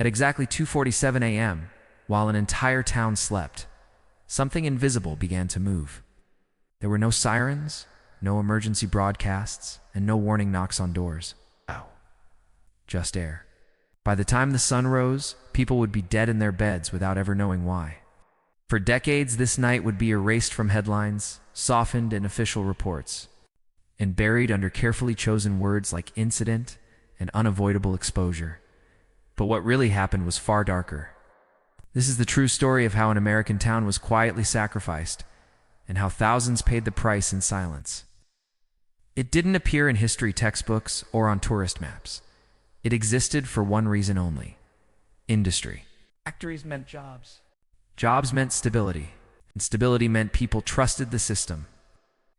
At exactly 2:47 a.m., while an entire town slept, something invisible began to move. There were no sirens, no emergency broadcasts, and no warning knocks on doors. Oh, just air. By the time the sun rose, people would be dead in their beds without ever knowing why. For decades, this night would be erased from headlines, softened in official reports, and buried under carefully chosen words like incident and unavoidable exposure. But what really happened was far darker. This is the true story of how an American town was quietly sacrificed and how thousands paid the price in silence. It didn't appear in history textbooks or on tourist maps. It existed for one reason only: industry. Factories meant jobs. Jobs meant stability, and stability meant people trusted the system.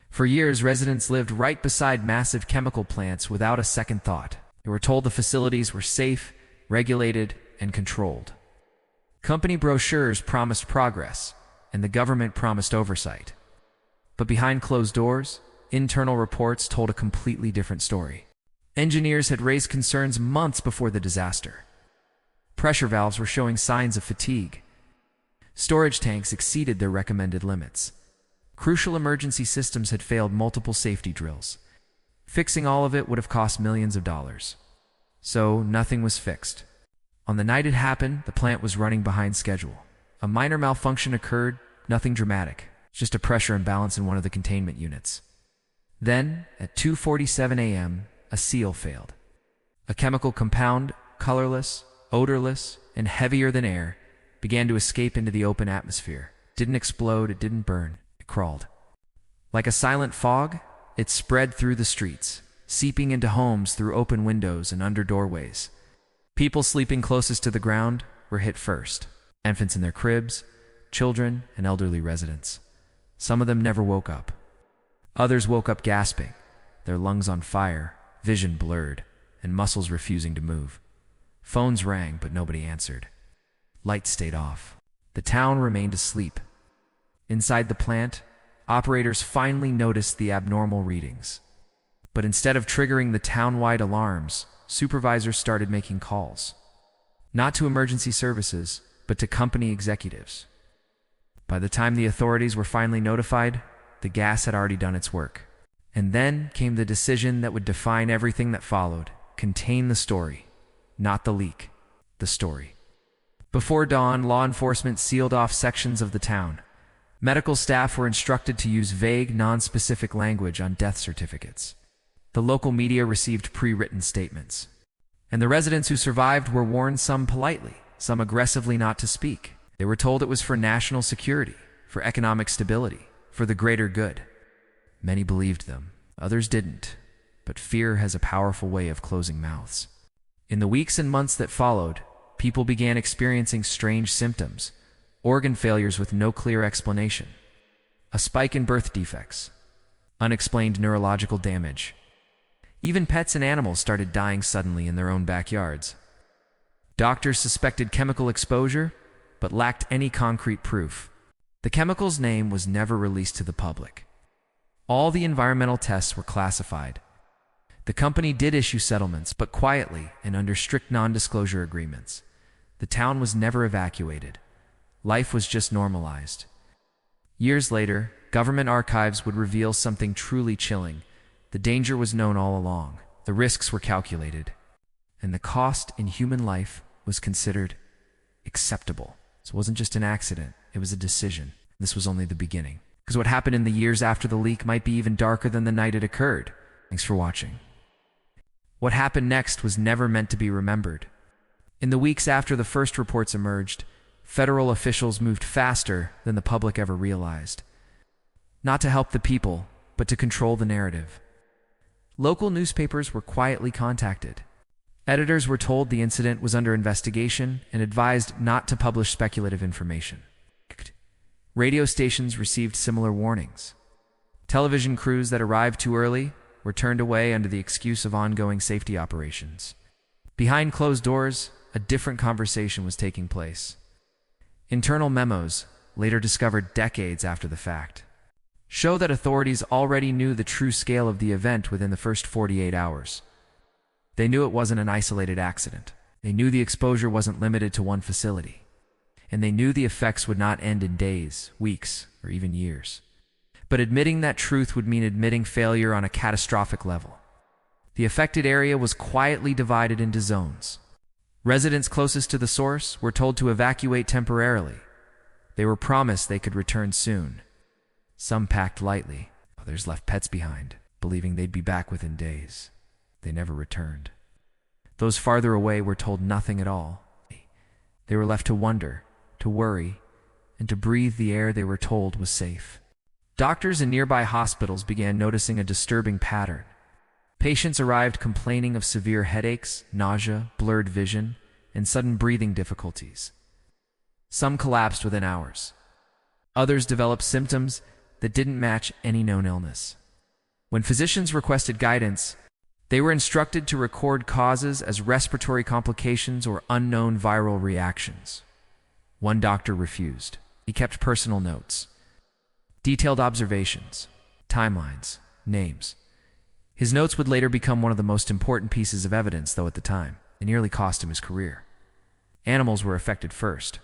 For years, residents lived right beside massive chemical plants without a second thought. They were told the facilities were safe, regulated, and controlled. Company brochures promised progress, and the government promised oversight. But behind closed doors, internal reports told a completely different story. Engineers had raised concerns months before the disaster. Pressure valves were showing signs of fatigue. Storage tanks exceeded their recommended limits. Crucial emergency systems had failed multiple safety drills. Fixing all of it would have cost millions of dollars. So nothing was fixed. On the night it happened, the plant was running behind schedule. A minor malfunction occurred, nothing dramatic, just a pressure imbalance in one of the containment units. Then, at 2:47 a.m., a seal failed. A chemical compound, colorless, odorless, and heavier than air, began to escape into the open atmosphere. It didn't explode, it didn't burn, it crawled. Like a silent fog, it spread through the streets, seeping into homes through open windows and under doorways. People sleeping closest to the ground were hit first. Infants in their cribs, children, and elderly residents. Some of them never woke up. Others woke up gasping, their lungs on fire, vision blurred, and muscles refusing to move. Phones rang, but nobody answered. Lights stayed off. The town remained asleep. Inside the plant, operators finally noticed the abnormal readings. But instead of triggering the town-wide alarms, supervisors started making calls. Not to emergency services, but to company executives. By the time the authorities were finally notified, the gas had already done its work. And then came the decision that would define everything that followed: contain the story, not the leak, the story. Before dawn, law enforcement sealed off sections of the town. Medical staff were instructed to use vague, non-specific language on death certificates. The local media received pre-written statements. And the residents who survived were warned, some politely, some aggressively, not to speak. They were told it was for national security, for economic stability, for the greater good. Many believed them, others didn't. But fear has a powerful way of closing mouths. In the weeks and months that followed, people began experiencing strange symptoms, organ failures with no clear explanation, a spike in birth defects, unexplained neurological damage. Even pets and animals started dying suddenly in their own backyards. Doctors suspected chemical exposure, but lacked any concrete proof. The chemical's name was never released to the public. All the environmental tests were classified. The company did issue settlements, but quietly and under strict non-disclosure agreements. The town was never evacuated. Life was just normalized. Years later, government archives would reveal something truly chilling. The danger was known all along. The risks were calculated. And the cost in human life was considered acceptable. So it wasn't just an accident, it was a decision. This was only the beginning. Because what happened in the years after the leak might be even darker than the night it occurred. Thanks for watching. What happened next was never meant to be remembered. In the weeks after the first reports emerged, federal officials moved faster than the public ever realized. Not to help the people, but to control the narrative. Local newspapers were quietly contacted. Editors were told the incident was under investigation and advised not to publish speculative information. Radio stations received similar warnings. Television crews that arrived too early were turned away under the excuse of ongoing safety operations. Behind closed doors, a different conversation was taking place. Internal memos, later discovered decades after the fact, show that authorities already knew the true scale of the event within the first 48 hours. They knew it wasn't an isolated accident. They knew the exposure wasn't limited to one facility, and they knew the effects would not end in days, weeks, or even years. But admitting that truth would mean admitting failure on a catastrophic level. The affected area was quietly divided into zones. Residents closest to the source were told to evacuate temporarily. They were promised they could return soon. Some packed lightly, others left pets behind, believing they'd be back within days. They never returned. Those farther away were told nothing at all. They were left to wonder, to worry, and to breathe the air they were told was safe. Doctors in nearby hospitals began noticing a disturbing pattern. Patients arrived complaining of severe headaches, nausea, blurred vision, and sudden breathing difficulties. Some collapsed within hours. Others developed symptoms that didn't match any known illness. When physicians requested guidance, they were instructed to record causes as respiratory complications or unknown viral reactions. One doctor refused. He kept personal notes, detailed observations, timelines, names. His notes would later become one of the most important pieces of evidence, though at the time, it nearly cost him his career. Animals were affected first.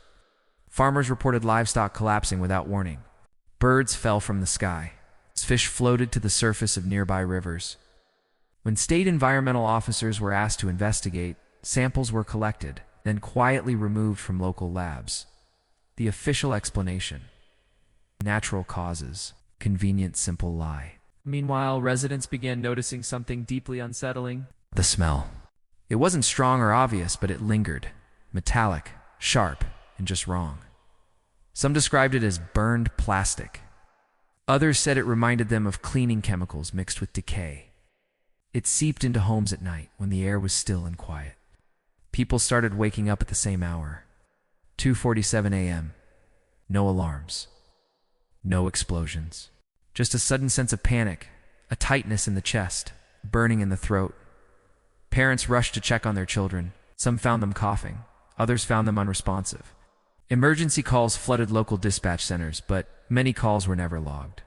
Farmers reported livestock collapsing without warning. Birds fell from the sky. Fish floated to the surface of nearby rivers. When state environmental officers were asked to investigate, samples were collected, then quietly removed from local labs. The official explanation: natural causes, convenient, simple lie. Meanwhile, residents began noticing something deeply unsettling: the smell. It wasn't strong or obvious, but it lingered, metallic, sharp, and just wrong. Some described it as burned plastic. Others said it reminded them of cleaning chemicals mixed with decay. It seeped into homes at night when the air was still and quiet. People started waking up at the same hour. 2:47 a.m. No alarms. No explosions. Just a sudden sense of panic, a tightness in the chest, burning in the throat. Parents rushed to check on their children. Some found them coughing. Others found them unresponsive. Emergency calls flooded local dispatch centers, but many calls were never logged.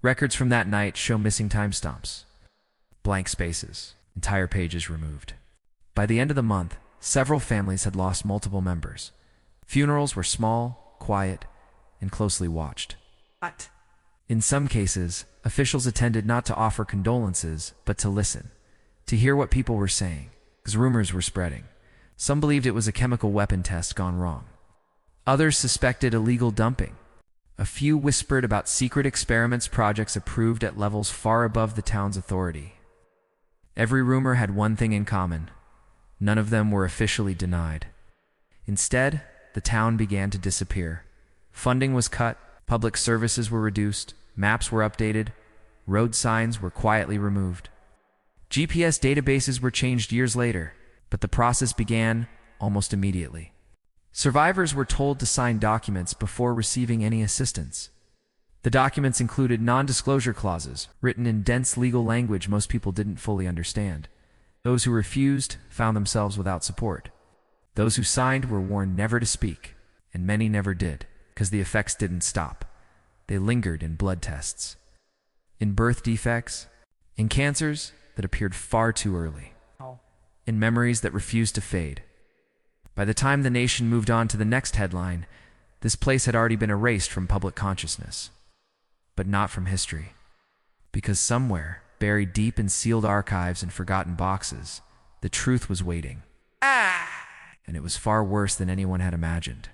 Records from that night show missing timestamps, blank spaces, entire pages removed. By the end of the month, several families had lost multiple members. Funerals were small, quiet, and closely watched. In some cases, officials attended not to offer condolences, but to listen, to hear what people were saying, because rumors were spreading. Some believed it was a chemical weapon test gone wrong. Others suspected illegal dumping. A few whispered about secret experiments projects approved at levels far above the town's authority. Every rumor had one thing in common: none of them were officially denied. Instead, the town began to disappear. Funding was cut, public services were reduced, maps were updated, road signs were quietly removed. GPS databases were changed years later, but the process began almost immediately. Survivors were told to sign documents before receiving any assistance. The documents included non-disclosure clauses, written in dense legal language most people didn't fully understand. Those who refused found themselves without support. Those who signed were warned never to speak, and many never did, because the effects didn't stop. They lingered in blood tests, in birth defects, in cancers that appeared far too early, in memories that refused to fade. By the time the nation moved on to the next headline, this place had already been erased from public consciousness. But not from history. Because somewhere, buried deep in sealed archives and forgotten boxes, the truth was waiting. And it was far worse than anyone had imagined.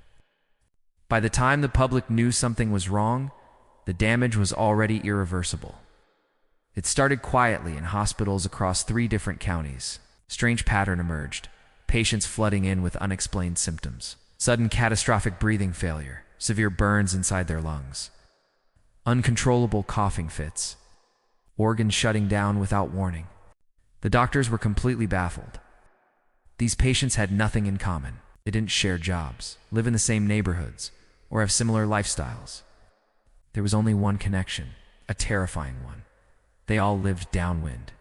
By the time the public knew something was wrong, the damage was already irreversible. It started quietly in hospitals across 3 different counties. Strange pattern emerged. Patients flooding in with unexplained symptoms. Sudden catastrophic breathing failure, severe burns inside their lungs. Uncontrollable coughing fits. Organs shutting down without warning. The doctors were completely baffled. These patients had nothing in common. They didn't share jobs, live in the same neighborhoods, or have similar lifestyles. There was only one connection, a terrifying one. They all lived downwind.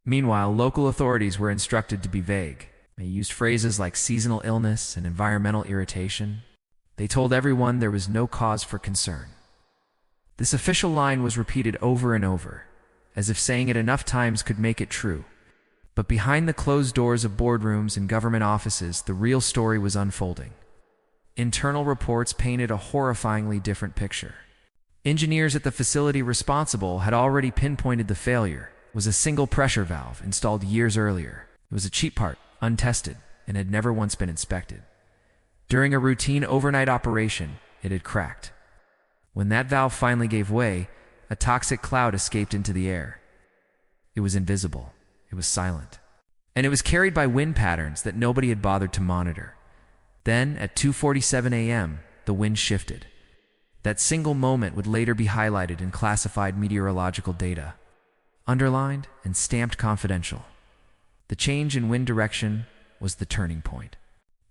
Meanwhile, local authorities were instructed to be vague. They used phrases like seasonal illness and environmental irritation. They told everyone there was no cause for concern. This official line was repeated over and over, as if saying it enough times could make it true. But behind the closed doors of boardrooms and government offices, the real story was unfolding. Internal reports painted a horrifyingly different picture. Engineers at the facility responsible had already pinpointed the failure. It was a single pressure valve installed years earlier. It was a cheap part, untested, and had never once been inspected. During a routine overnight operation, it had cracked. When that valve finally gave way, a toxic cloud escaped into the air. It was invisible. It was silent. And it was carried by wind patterns that nobody had bothered to monitor. Then, at 2:47 a.m., the wind shifted. That single moment would later be highlighted in classified meteorological data, underlined and stamped confidential. The change in wind direction was the turning point.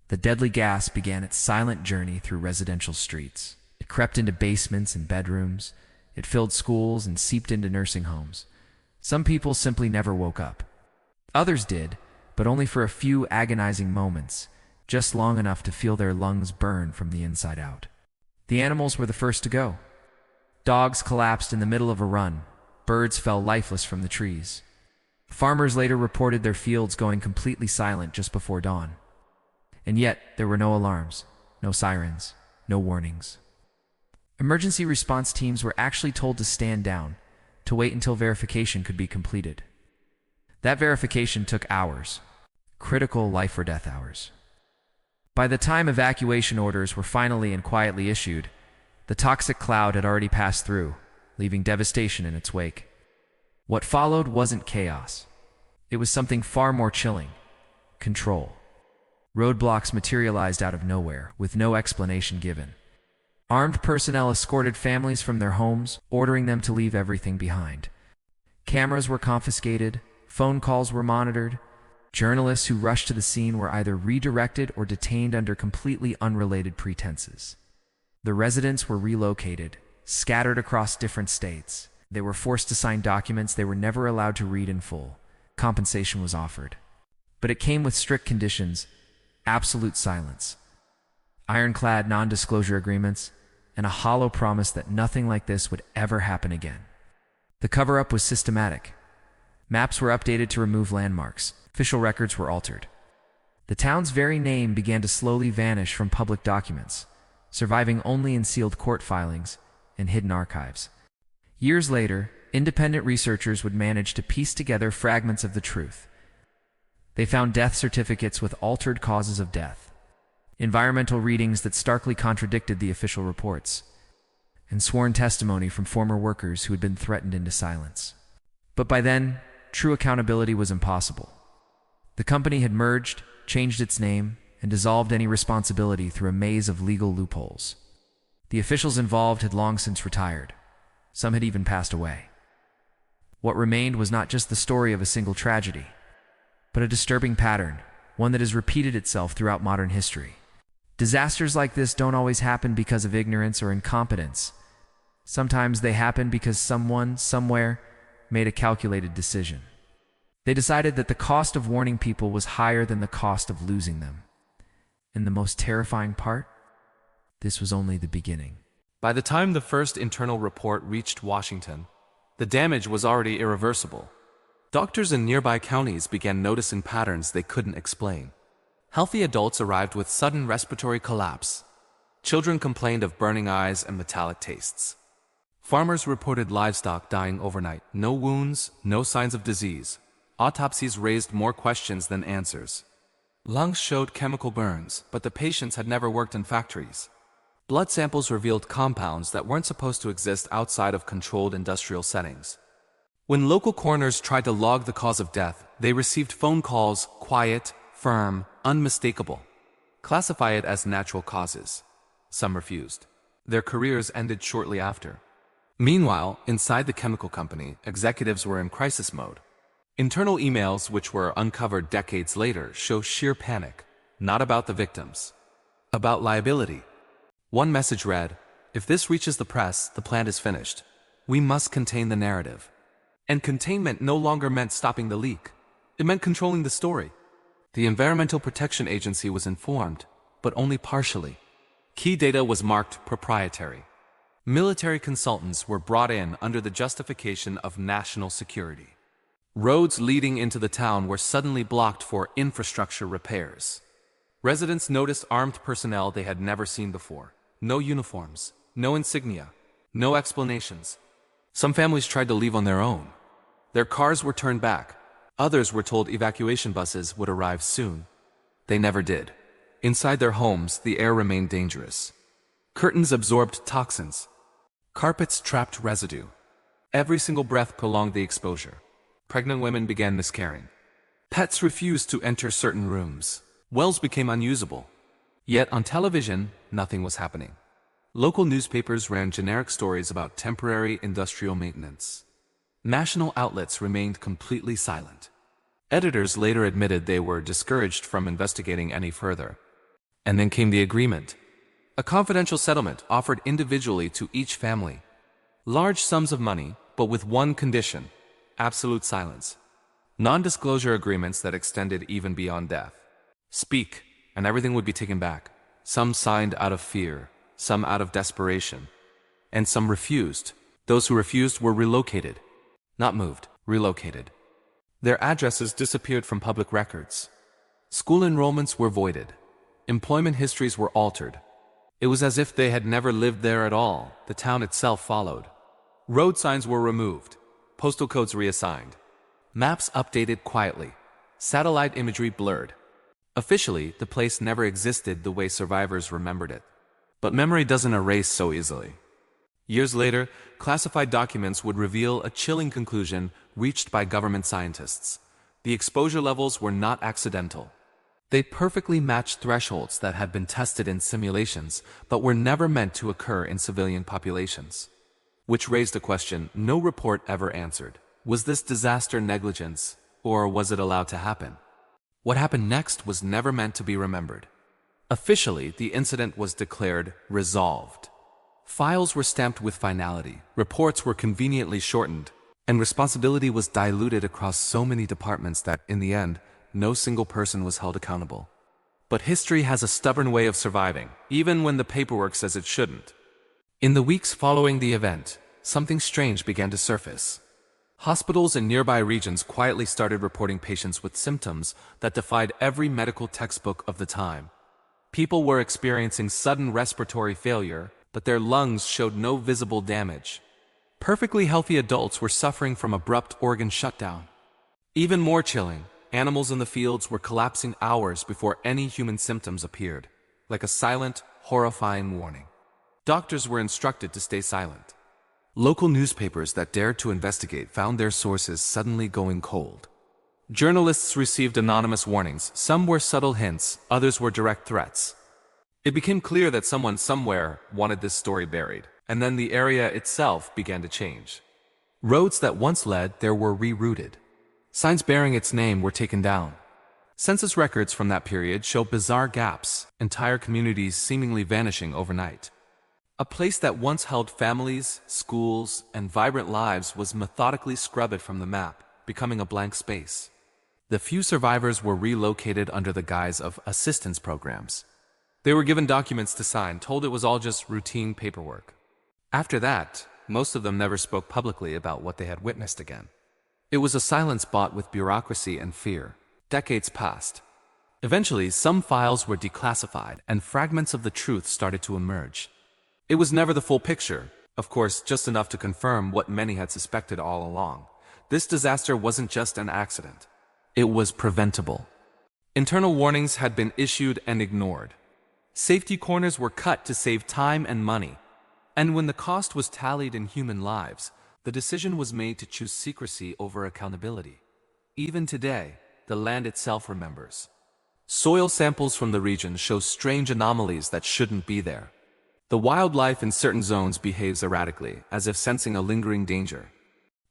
The deadly gas began its silent journey through residential streets. It crept into basements and bedrooms. It filled schools and seeped into nursing homes. Some people simply never woke up. Others did, but only for a few agonizing moments, just long enough to feel their lungs burn from the inside out. The animals were the first to go. Dogs collapsed in the middle of a run. Birds fell lifeless from the trees. Farmers later reported their fields going completely silent just before dawn. And yet, there were no alarms, no sirens, no warnings. Emergency response teams were actually told to stand down, to wait until verification could be completed. That verification took hours, critical life-or-death hours. By the time evacuation orders were finally and quietly issued, the toxic cloud had already passed through, leaving devastation in its wake. What followed wasn't chaos. It was something far more chilling: control. Roadblocks materialized out of nowhere, with no explanation given. Armed personnel escorted families from their homes, ordering them to leave everything behind. Cameras were confiscated, phone calls were monitored. Journalists who rushed to the scene were either redirected or detained under completely unrelated pretenses. The residents were relocated, scattered across different states. They were forced to sign documents they were never allowed to read in full. Compensation was offered. But it came with strict conditions: absolute silence, ironclad non-disclosure agreements, and a hollow promise that nothing like this would ever happen again. The cover-up was systematic. Maps were updated to remove landmarks. Official records were altered. The town's very name began to slowly vanish from public documents, surviving only in sealed court filings and hidden archives. Years later, independent researchers would manage to piece together fragments of the truth. They found death certificates with altered causes of death, environmental readings that starkly contradicted the official reports, and sworn testimony from former workers who had been threatened into silence. But by then, true accountability was impossible. The company had merged, changed its name, and dissolved any responsibility through a maze of legal loopholes. The officials involved had long since retired. Some had even passed away. What remained was not just the story of a single tragedy, but a disturbing pattern, one that has repeated itself throughout modern history. Disasters like this don't always happen because of ignorance or incompetence. Sometimes they happen because someone, somewhere, made a calculated decision. They decided that the cost of warning people was higher than the cost of losing them. And the most terrifying part? This was only the beginning. By the time the first internal report reached Washington, the damage was already irreversible. Doctors in nearby counties began noticing patterns they couldn't explain. Healthy adults arrived with sudden respiratory collapse. Children complained of burning eyes and metallic tastes. Farmers reported livestock dying overnight. No wounds, no signs of disease. Autopsies raised more questions than answers. Lungs showed chemical burns, but the patients had never worked in factories. Blood samples revealed compounds that weren't supposed to exist outside of controlled industrial settings. When local coroners tried to log the cause of death, they received phone calls: quiet, firm, unmistakable. Classify it as natural causes. Some refused. Their careers ended shortly after. Meanwhile, inside the chemical company, executives were in crisis mode. Internal emails, which were uncovered decades later, show sheer panic, not about the victims, about liability. One message read, "If this reaches the press, the plant is finished. We must contain the narrative." And containment no longer meant stopping the leak. It meant controlling the story. The Environmental Protection Agency was informed, but only partially. Key data was marked proprietary. Military consultants were brought in under the justification of national security. Roads leading into the town were suddenly blocked for infrastructure repairs. Residents noticed armed personnel they had never seen before. No uniforms, no insignia, no explanations. Some families tried to leave on their own. Their cars were turned back. Others were told evacuation buses would arrive soon. They never did. Inside their homes, the air remained dangerous. Curtains absorbed toxins. Carpets trapped residue. Every single breath prolonged the exposure. Pregnant women began miscarrying. Pets refused to enter certain rooms. Wells became unusable. Yet on television, nothing was happening. Local newspapers ran generic stories about temporary industrial maintenance. National outlets remained completely silent. Editors later admitted they were discouraged from investigating any further. And then came the agreement. A confidential settlement offered individually to each family. Large sums of money, but with one condition: absolute silence. Non-disclosure agreements that extended even beyond death. Speak, and everything would be taken back. Some signed out of fear, some out of desperation, and some refused. Those who refused were relocated. Not moved, relocated. Their addresses disappeared from public records. School enrollments were voided. Employment histories were altered. It was as if they had never lived there at all. The town itself followed. Road signs were removed. Postal codes reassigned. Maps updated quietly. Satellite imagery blurred. Officially, the place never existed the way survivors remembered it. But memory doesn't erase so easily. Years later, classified documents would reveal a chilling conclusion reached by government scientists. The exposure levels were not accidental. They perfectly matched thresholds that had been tested in simulations, but were never meant to occur in civilian populations. Which raised a question no report ever answered. Was this disaster negligence, or was it allowed to happen? What happened next was never meant to be remembered. Officially, the incident was declared resolved. Files were stamped with finality, reports were conveniently shortened, and responsibility was diluted across so many departments that, in the end, no single person was held accountable. But history has a stubborn way of surviving, even when the paperwork says it shouldn't. In the weeks following the event, something strange began to surface. Hospitals in nearby regions quietly started reporting patients with symptoms that defied every medical textbook of the time. People were experiencing sudden respiratory failure, but their lungs showed no visible damage. Perfectly healthy adults were suffering from abrupt organ shutdown. Even more chilling, animals in the fields were collapsing hours before any human symptoms appeared, like a silent, horrifying warning. Doctors were instructed to stay silent. Local newspapers that dared to investigate found their sources suddenly going cold. Journalists received anonymous warnings. Some were subtle hints, others were direct threats. It became clear that someone somewhere wanted this story buried, and then the area itself began to change. Roads that once led there were rerouted. Signs bearing its name were taken down. Census records from that period show bizarre gaps, entire communities seemingly vanishing overnight. A place that once held families, schools, and vibrant lives was methodically scrubbed from the map, becoming a blank space. The few survivors were relocated under the guise of assistance programs. They were given documents to sign, told it was all just routine paperwork. After that, most of them never spoke publicly about what they had witnessed again. It was a silence bought with bureaucracy and fear. Decades passed. Eventually, some files were declassified, and fragments of the truth started to emerge. It was never the full picture, of course, just enough to confirm what many had suspected all along. This disaster wasn't just an accident. It was preventable. Internal warnings had been issued and ignored. Safety corners were cut to save time and money. And when the cost was tallied in human lives, the decision was made to choose secrecy over accountability. Even today, the land itself remembers. Soil samples from the region show strange anomalies that shouldn't be there. The wildlife in certain zones behaves erratically, as if sensing a lingering danger.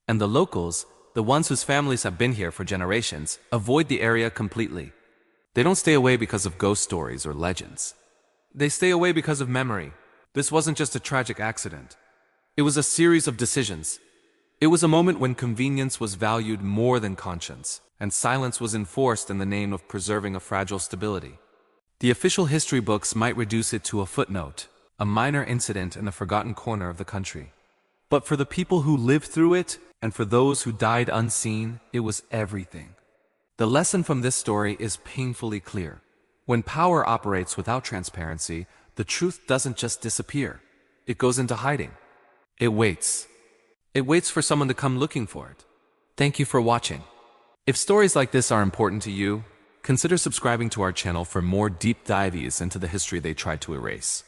And the locals, the ones whose families have been here for generations, avoid the area completely. They don't stay away because of ghost stories or legends. They stay away because of memory. This wasn't just a tragic accident. It was a series of decisions. It was a moment when convenience was valued more than conscience, and silence was enforced in the name of preserving a fragile stability. The official history books might reduce it to a footnote, a minor incident in a forgotten corner of the country. But for the people who lived through it, And for those who died unseen, it was everything. The lesson from this story is painfully clear. When power operates without transparency, the truth doesn't just disappear. It goes into hiding. It waits. It waits for someone to come looking for it. Thank you for watching. If stories like this are important to you, consider subscribing to our channel for more deep dives into the history they tried to erase.